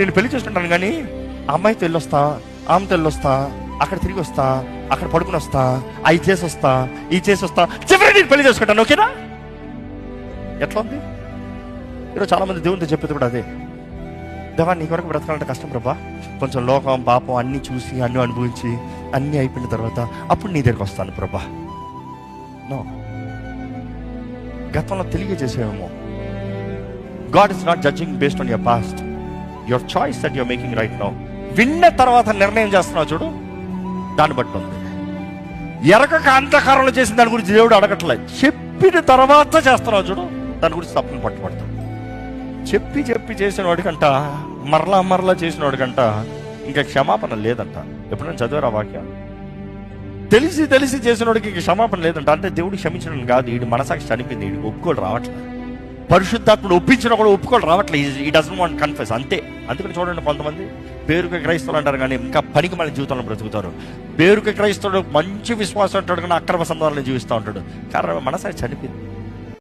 నేను పెళ్లి చేసుకుంటాను కానీ అమ్మాయితో వెళ్ళొస్తా, ఆమెతో వెళ్ళొస్తా, అక్కడ తిరిగి వస్తా, అక్కడ పడుకుని వస్తా, అవి చేసి వస్తా, ఇది చేసి వస్తా, చివరి నేను పెళ్లి చేసుకుంటాను. ఓకేనా? ఎట్లా ఉంది? ఈరోజు చాలా మంది దేవునితో చెప్పేది కూడా అదే. దేవా, నీ కొరకు బ్రతకాలంటే కష్టం ప్రభా, కొంచెం లోకం పాపం అన్నీ చూసి అన్నీ అనుభవించి అన్నీ అయిపోయిన తర్వాత అప్పుడు నీ దగ్గరికి వస్తాను ప్రభా. నో, గతంలో తెలియజేసేమో. God is not judging based on your past, your choice that your making right now. విన్న తర్వాత నిర్ణయం చేస్తున్నావు చూడు, దాన్ని బట్టి ఉంది. ఎరగక అంధకారంలో చేసిన దాని గురించి దేవుడు అడగట్లేదు, చెప్పిన తర్వాత చేస్తున్నావు చూడు, దాని గురించి తప్పును పట్టుబడతావు. చెప్పి చెప్పి చేసిన వాడికంట, మరలా చేసిన వాడికంట ఇంకా క్షమాపణ లేదంట. ఎప్పుడైనా చదివారా వాక్యం? తెలిసి చేసిన వాడికి ఇంక క్షమాపణ లేదంట. అంటే దేవుడు క్షమించడం కాదు, వీడి మనసాక్షి చనిపోయింది, వీడికి ఒప్పుకోలు రావట్లేదు. పరిశుద్ధాత్మను ఒప్పించినా కూడా ఒప్పుకోలు రావట్లేదు. ఈ డజంట్ వాంట్ కన్ఫెస్, అంతే. అందుకని చూడండి, కొంతమంది పేరుకి క్రైస్తవులు అంటారు కానీ ఇంకా పనికి మన జీవితంలో బ్రతుకుతారు. పేరుకి క్రైస్తవుడు మంచి విశ్వాసం అంటాడు కానీ అక్రమ సంబంధాలను జీవిస్తూ ఉంటాడు. కారణం మనసాక్షి చనిపోయింది.